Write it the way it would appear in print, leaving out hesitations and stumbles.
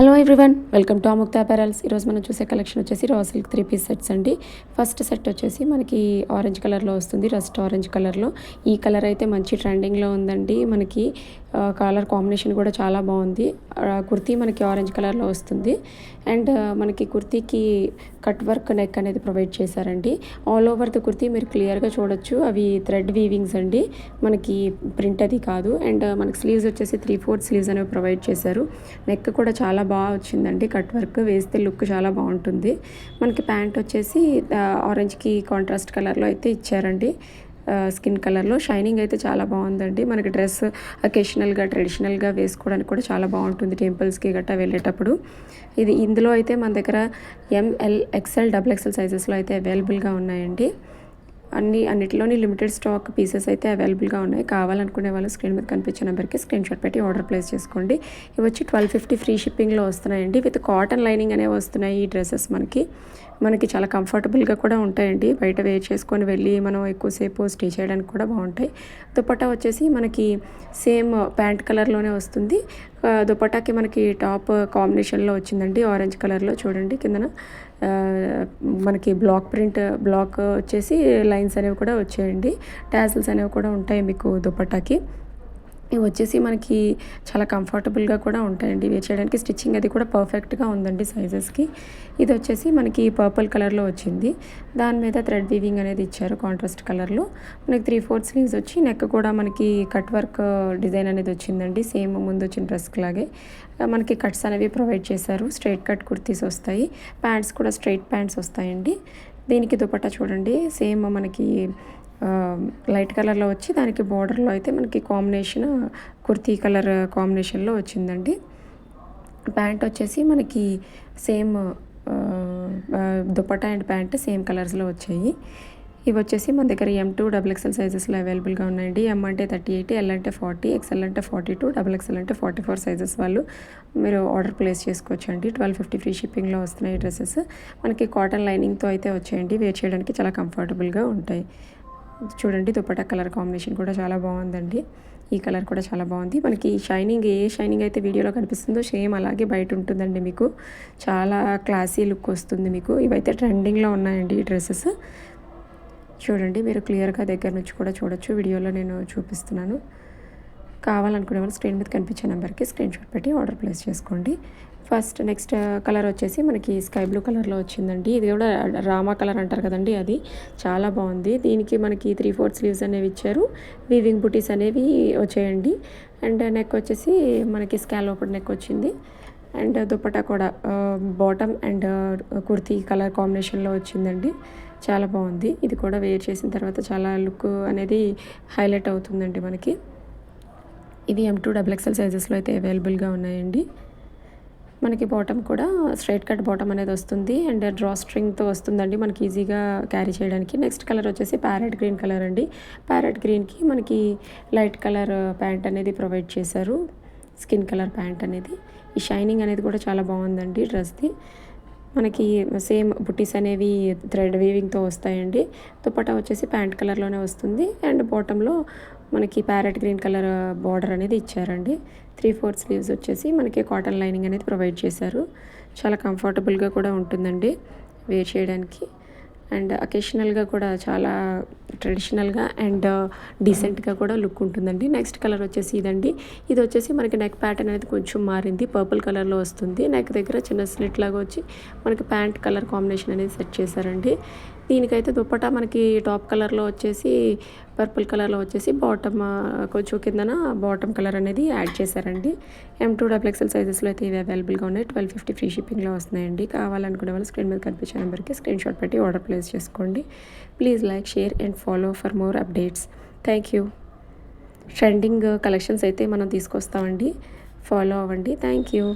Hello everyone, welcome to Amukta apparels. ఈరోజు మనం చూసే కలెక్షన్ వచ్చేసి రా సిల్క్ 3 పీస్ సెట్స్ అండి. ఫస్ట్ సెట్ వచ్చేసి మనకి ఆరెంజ్ కలర్లో వస్తుంది, రస్ట్ ఆరెంజ్ కలర్లో. ఈ కలర్ అయితే మంచి ట్రెండింగ్లో ఉందండి. మనకి కలర్ కాంబినేషన్ కూడా చాలా బాగుంది. కుర్తీ మనకి ఆరెంజ్ కలర్లో వస్తుంది అండ్ మనకి కుర్తీకి కట్ వర్క్ నెక్ అనేది ప్రొవైడ్ చేశారండి. ఆల్ ఓవర్ ద కుర్తీ మీరు క్లియర్గా చూడొచ్చు, అవి థ్రెడ్ వీవింగ్స్ అండి, మనకి ప్రింట్ అది కాదు. అండ్ మనకి స్లీవ్స్ వచ్చేసి 3/4 స్లీవ్స్ అనేవి ప్రొవైడ్ చేశారు. నెక్ కూడా చాలా బాగా వచ్చిందండి, కట్ వర్క్ వేస్తే లుక్ చాలా బాగుంటుంది. మనకి ప్యాంట్ వచ్చేసి ఆరెంజ్కి కాంట్రాస్ట్ కలర్లో అయితే ఇచ్చారండి, స్కిన్ కలర్లో. షైనింగ్ అయితే చాలా బాగుందండి. మనకి డ్రెస్ అకేషనల్గా ట్రెడిషనల్గా వేసుకోవడానికి కూడా చాలా బాగుంటుంది, టెంపుల్స్కి గట్టా వెళ్ళేటప్పుడు. ఇందులో అయితే మన దగ్గర ML XL XXL సైజెస్లో అయితే అవైలబుల్గా ఉన్నాయండి. అన్నిటిలోని లిమిటెడ్ స్టాక్ పీసెస్ అయితే అవైలబుల్గా ఉన్నాయి. కావాలనుకునే వాళ్ళు స్క్రీన్ మీద కనిపించే నెంబర్కి స్క్రీన్ షాట్ పెట్టి ఆర్డర్ ప్లేస్ చేసుకోండి. ఇవి వచ్చి 1250 ఫ్రీ షిప్పింగ్లో వస్తున్నాయండి. విత్ కాటన్ లైనింగ్ అనేవి వస్తున్నాయి ఈ డ్రెస్సెస్. మనకి చాలా కంఫర్టబుల్గా కూడా ఉంటాయండి. బయట వేర్ చేసుకొని వెళ్ళి మనం ఎక్కువసేపు స్టే చేయడానికి కూడా బాగుంటాయి. దుపట్టా వచ్చేసి మనకి సేమ్ ప్యాంట్ కలర్లోనే వస్తుంది. దుపట్టాకి మనకి టాప్ కాంబినేషన్లో వచ్చిందండి, ఆరెంజ్ కలర్లో. చూడండి కిందన మనకి బ్లాక్ వచ్చేసి లైన్స్ అనేవి కూడా వచ్చాయండి. టాజిల్స్ అనేవి కూడా ఉంటాయి మీకు దుపట్టాకి. ఇవి వచ్చేసి మనకి చాలా కంఫర్టబుల్గా కూడా ఉంటాయండి వేర్ చేయడానికి. స్టిచ్చింగ్ అది కూడా పర్ఫెక్ట్గా ఉందండి సైజెస్కి. ఇది వచ్చేసి మనకి పర్పుల్ కలర్లో వచ్చింది, దాని మీద థ్రెడ్ వీవింగ్ అనేది ఇచ్చారు కాంట్రాస్ట్ కలర్లో. మనకి 3/4 స్లీవ్స్ వచ్చి నెక్ కూడా మనకి కట్ వర్క్ డిజైన్ అనేది వచ్చిందండి, సేమ్ ముందు వచ్చిన డ్రెస్కి లాగే. మనకి కట్స్ అనేవి ప్రొవైడ్ చేశారు. స్ట్రైట్ కట్ కుర్తీస్ వస్తాయి, ప్యాంట్స్ కూడా స్ట్రైట్ ప్యాంట్స్ వస్తాయండి. దీనికి దుపట్టా చూడండి, సేమ్ మనకి లైట్ కలర్లో వచ్చి దానికి బార్డర్లో అయితే మనకి కాంబినేషన్ కుర్తీ కలర్ కాంబినేషన్లో వచ్చిందండి. ప్యాంట్ వచ్చేసి మనకి same dupatta and pant same కలర్స్లో వచ్చాయి. ఇవి వచ్చేసి మన దగ్గర M2 XXL సైజెస్లో అవైలబుల్గా ఉన్నాయండి. M అంటే 38, L అంటే 40, XL అంటే 42, XXL అంటే 44 సైజెస్ వాళ్ళు మీరు ఆర్డర్ ప్లేస్ చేసుకోవచ్చు అండి. 1250 ఫ్రీ షిప్పింగ్లో వస్తున్నాయి డ్రెస్సెస్. మనకి కాటన్ లైనింగ్తో అయితే వచ్చాయండి, వేర్ చేయడానికి చాలా కంఫర్టబుల్గా ఉంటాయి. చూడండి దుపట్టా కలర్ కాంబినేషన్ కూడా చాలా బాగుందండి. ఈ కలర్ కూడా చాలా బాగుంది. మనకి షైనింగ్ షైనింగ్ అయితే వీడియోలో కనిపిస్తుందో సేమ్ అలాగే బయట ఉంటుందండి. మీకు చాలా క్లాసీ లుక్ వస్తుంది మీకు. ఇవైతే ట్రెండింగ్లో ఉన్నాయండి ఈ డ్రెస్సెస్. చూడండి మీరు క్లియర్గా దగ్గర నుంచి కూడా చూడొచ్చు, వీడియోలో నేను చూపిస్తున్నాను. కావాలనుకునే వాళ్ళు స్క్రీన్ మీద కనిపించే నెంబర్కి స్క్రీన్ షాట్ పెట్టి ఆర్డర్ ప్లేస్ చేసుకోండి. నెక్స్ట్ కలర్ వచ్చేసి మనకి స్కై బ్లూ కలర్లో వచ్చిందండి. ఇది కూడా రామా కలర్ అంటారు కదండి, అది చాలా బాగుంది. దీనికి మనకి 3/4 స్లీవ్స్ అనేవి ఇచ్చారు, వీవింగ్ బుటీస్ అనేవి వచ్చాయండి. అండ్ నెక్ వచ్చేసి మనకి స్కాలోప్డ్ నెక్ వచ్చింది. అండ్ దుపట్టా కూడా బాటమ్ అండ్ కుర్తీ కలర్ కాంబినేషన్లో వచ్చిందండి, చాలా బాగుంది. ఇది కూడా వేర్ చేసిన తర్వాత చాలా లుక్ అనేది హైలైట్ అవుతుందండి మనకి. ఇవి M2 XXL సైజెస్లో అయితే అవైలబుల్గా ఉన్నాయండి. మనకి బాటమ్ కూడా స్ట్రైట్ కట్ బాటమ్ అనేది వస్తుంది అండ్ డ్రా స్ట్రింగ్తో వస్తుందండి, మనకి ఈజీగా క్యారీ చేయడానికి. నెక్స్ట్ కలర్ వచ్చేసి ప్యారెట్ గ్రీన్ కలర్ అండి. ప్యారెట్ గ్రీన్కి మనకి లైట్ కలర్ ప్యాంట్ అనేది ప్రొవైడ్ చేశారు, స్కిన్ కలర్ ప్యాంట్ అనేది. ఈ షైనింగ్ అనేది కూడా చాలా బాగుందండి డ్రెస్ది. మనకి సేమ్ బుట్టీస్ అనేవి థ్రెడ్ వీవింగ్తో వస్తాయండి. దుపట్టా వచ్చేసి ప్యాంట్ కలర్లోనే వస్తుంది అండ్ బాటంలో మనకి ప్యారెట్ గ్రీన్ కలర్ బార్డర్ అనేది ఇచ్చారండి. 3/4 స్లీవ్స్ వచ్చేసి మనకి కాటన్ లైనింగ్ అనేది ప్రొవైడ్ చేశారు. చాలా కంఫర్టబుల్గా కూడా ఉంటుందండి వేర్ చేయడానికి. అండ్ అకేషనల్గా కూడా చాలా ట్రెడిషనల్గా అండ్ డీసెంట్గా కూడా లుక్ ఉంటుందండి. నెక్స్ట్ కలర్ వచ్చేసి ఇదండి. ఇది వచ్చేసి మనకి నెక్ ప్యాటర్న్ అనేది కొంచెం మారింది, పర్పుల్ కలర్లో వస్తుంది. నెక్ దగ్గర చిన్న స్లిట్ లాగా వచ్చి మనకి ప్యాంట్ కలర్ కాంబినేషన్ అనేది సెట్ చేశారండి. దీనికైతే దుపట్టా మనకి టాప్ కలర్లో వచ్చేసి పర్పుల్ కలర్లో వచ్చేసి బాటమ్ కొంచెం కిందన బాటమ్ కలర్ అనేది యాడ్ చేశారండి. M2 XXL సైజెస్లో అయితే ఇవి అవైలబుల్గా ఉన్నాయి. 1250 ఫ్రీ షిప్పింగ్లో వస్తున్నాయండి. కావాలనుకునే వాళ్ళు స్క్రీన్ మీద కనిపించే నెంబర్కి స్క్రీన్ షాట్ పెట్టి ఆర్డర్ ప్లేస్ చేసుకోండి. Please like, share and follow for more updates. Thank you. Trending collections అయితే మనం తీసుకొస్తామండి, ఫాలో అవ్వండి. Thank you.